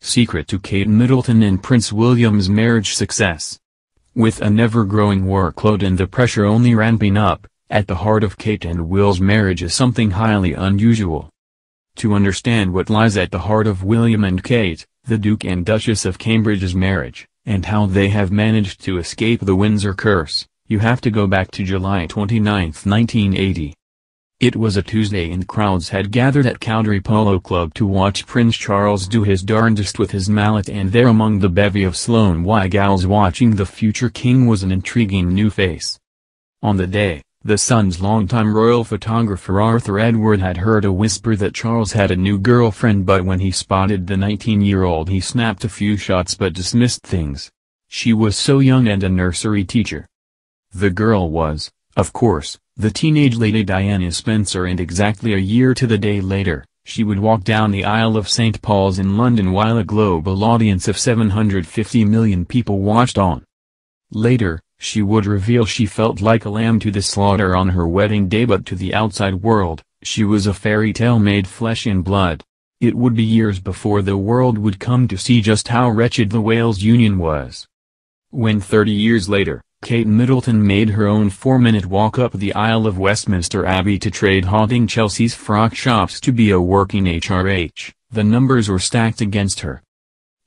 secret to Kate Middleton and Prince William's marriage success. With a never-growing workload and the pressure only ramping up, at the heart of Kate and Will's marriage is something highly unusual. To understand what lies at the heart of William and Kate, the Duke and Duchess of Cambridge's marriage, and how they have managed to escape the Windsor curse, you have to go back to July 29, 1980. It was a Tuesday and crowds had gathered at Cowdray Polo Club to watch Prince Charles do his darndest with his mallet, and there among the bevy of Sloane Y gals watching the future king was an intriguing new face. On the day, the Sun's longtime royal photographer Arthur Edward had heard a whisper that Charles had a new girlfriend, but when he spotted the 19-year-old he snapped a few shots but dismissed things. She was so young and a nursery teacher. The girl was, of course, the teenage Lady Diana Spencer, and exactly a year to the day later, she would walk down the aisle of St. Paul's in London while a global audience of 750 million people watched on. Later, she would reveal she felt like a lamb to the slaughter on her wedding day, but to the outside world, she was a fairy tale made flesh and blood. It would be years before the world would come to see just how wretched the Wales union was. When 30 years later, Kate Middleton made her own 4-minute walk up the aisle of Westminster Abbey to trade haunting Chelsea's frock shops to be a working HRH, the numbers were stacked against her.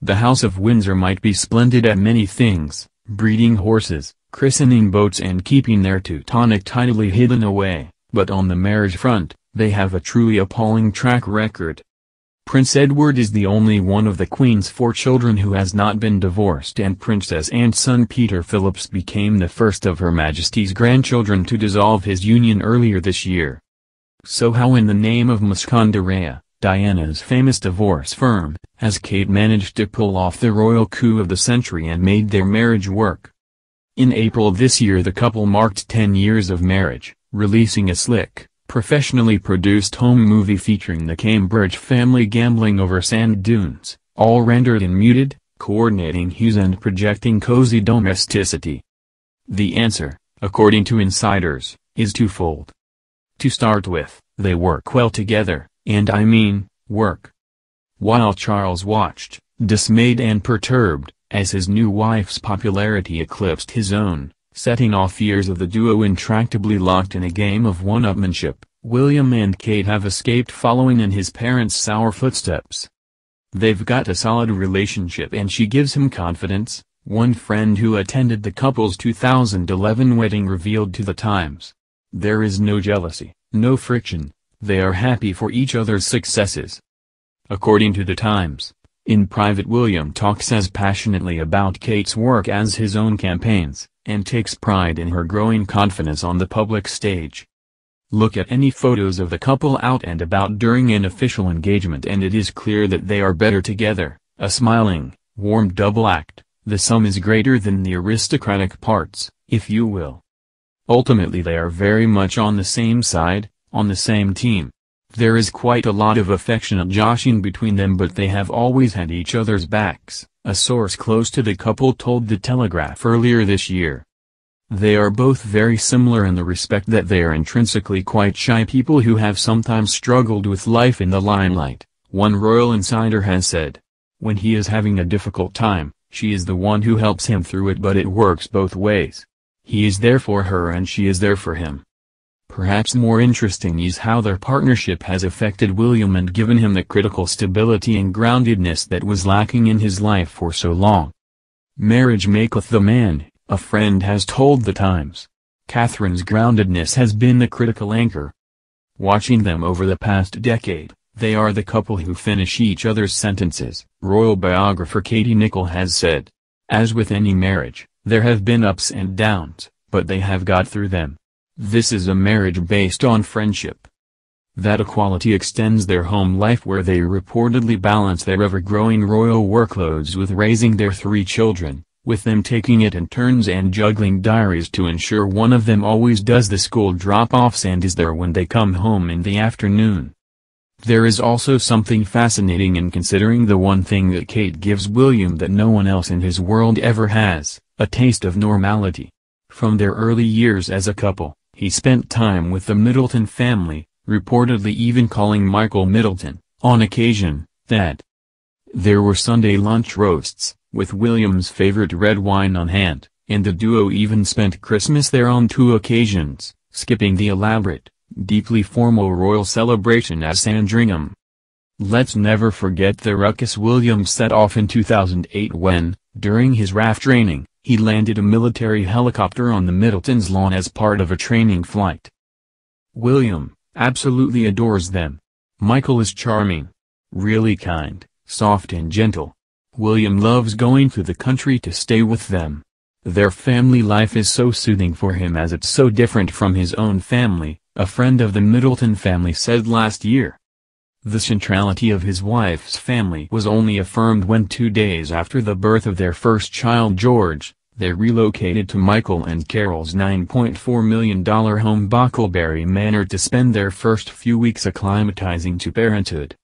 The House of Windsor might be splendid at many things, breeding horses, christening boats and keeping their Teutonic tidily hidden away, but on the marriage front, they have a truly appalling track record. Prince Edward is the only one of the Queen's 4 children who has not been divorced, and Princess Anne's son Peter Phillips became the first of Her Majesty's grandchildren to dissolve his union earlier this year. So how in the name of Musconda Rea, Diana's famous divorce firm, has Kate managed to pull off the royal coup of the century and made their marriage work? In April this year the couple marked 10 years of marriage, releasing a slick, professionally produced home movie featuring the Cambridge family gambling over sand dunes, all rendered in muted, coordinating hues and projecting cozy domesticity. The answer, according to insiders, is twofold. To start with, they work well together, and I mean, work. While Charles watched, dismayed and perturbed, as his new wife's popularity eclipsed his own, setting off years of the duo intractably locked in a game of one-upmanship, William and Kate have escaped following in his parents' sour footsteps. They've got a solid relationship and she gives him confidence, one friend who attended the couple's 2011 wedding revealed to The Times. There is no jealousy, no friction, they are happy for each other's successes. According to The Times, in private William talks as passionately about Kate's work as his own campaigns, and takes pride in her growing confidence on the public stage. Look at any photos of the couple out and about during an official engagement and it is clear that they are better together, a smiling, warm double act. The sum is greater than the aristocratic parts, if you will. Ultimately they are very much on the same side, on the same team. There is quite a lot of affectionate joshing between them, but they have always had each other's backs, a source close to the couple told The Telegraph earlier this year. They are both very similar in the respect that they are intrinsically quite shy people who have sometimes struggled with life in the limelight, one royal insider has said. When he is having a difficult time, she is the one who helps him through it, but it works both ways. He is there for her and she is there for him. Perhaps more interesting is how their partnership has affected William and given him the critical stability and groundedness that was lacking in his life for so long. Marriage maketh the man, a friend has told The Times. Catherine's groundedness has been the critical anchor. Watching them over the past decade, they are the couple who finish each other's sentences, royal biographer Katie Nicholl has said. As with any marriage, there have been ups and downs, but they have got through them. This is a marriage based on friendship. That equality extends their home life, where they reportedly balance their ever-growing royal workloads with raising their 3 children, with them taking it in turns and juggling diaries to ensure one of them always does the school drop-offs and is there when they come home in the afternoon. There is also something fascinating in considering the one thing that Kate gives William that no one else in his world ever has, a taste of normality. From their early years as a couple, he spent time with the Middleton family, reportedly even calling Michael Middleton, on occasion, Dad. There were Sunday lunch roasts, with William's favorite red wine on hand, and the duo even spent Christmas there on 2 occasions, skipping the elaborate, deeply formal royal celebration at Sandringham. Let's never forget the ruckus William set off in 2008 when, during his RAF training, he landed a military helicopter on the Middleton's lawn as part of a training flight. William absolutely adores them. Michael is charming, really kind, soft and gentle. William loves going to the country to stay with them. Their family life is so soothing for him as it's so different from his own family, a friend of the Middleton family said last year. The centrality of his wife's family was only affirmed when 2 days after the birth of their first child George, they relocated to Michael and Carol's $9.4 million home Bockleberry Manor to spend their first few weeks acclimatizing to parenthood.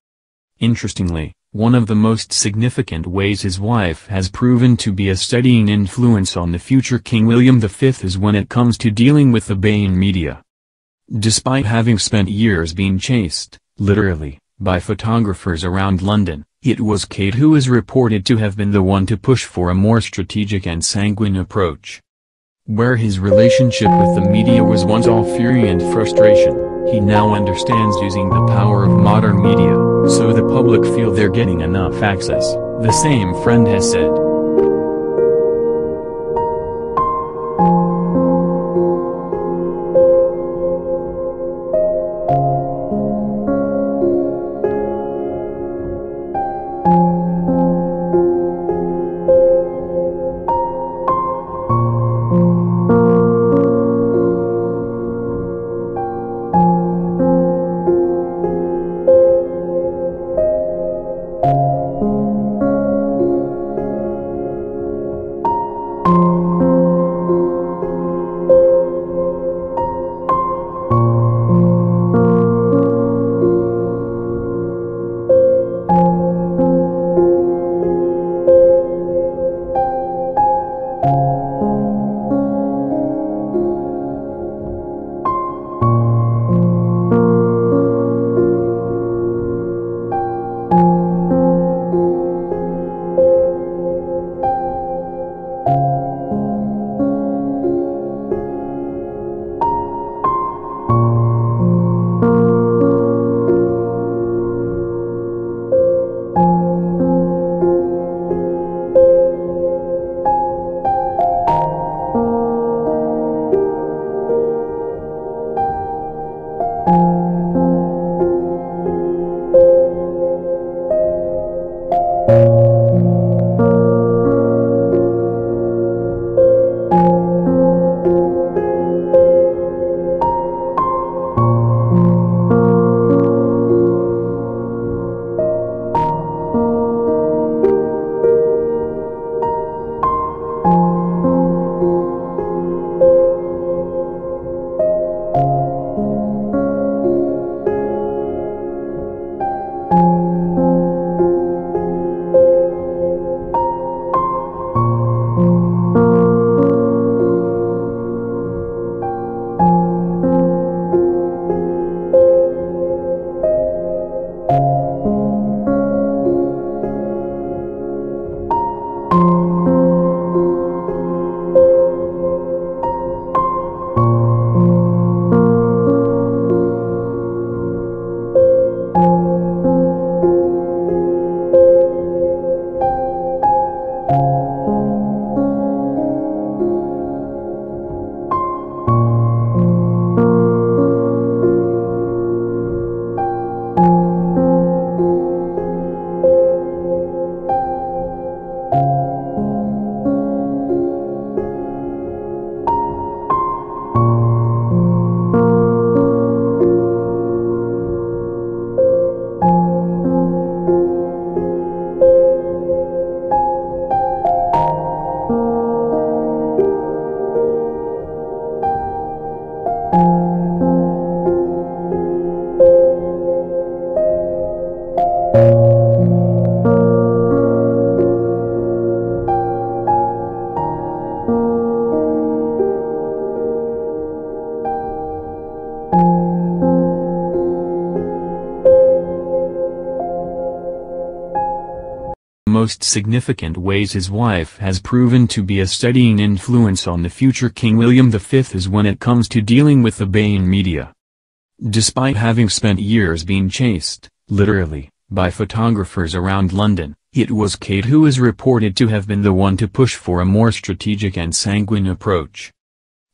Interestingly, one of the most significant ways his wife has proven to be a steadying influence on the future King William V is when it comes to dealing with the Bain media. Despite having spent years being chased, literally, by photographers around London, it was Kate who is reported to have been the one to push for a more strategic and sanguine approach. Where his relationship with the media was once all fury and frustration, he now understands using the power of modern media, so the public feel they're getting enough access, the same friend has said. most significant ways his wife has proven to be a steadying influence on the future King William V is when it comes to dealing with the Bain media. Despite having spent years being chased, literally, by photographers around London, it was Kate who is reported to have been the one to push for a more strategic and sanguine approach.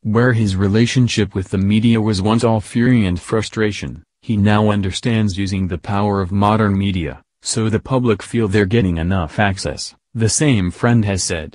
Where his relationship with the media was once all fury and frustration, he now understands using the power of modern media, so the public feel they're getting enough access, the same friend has said.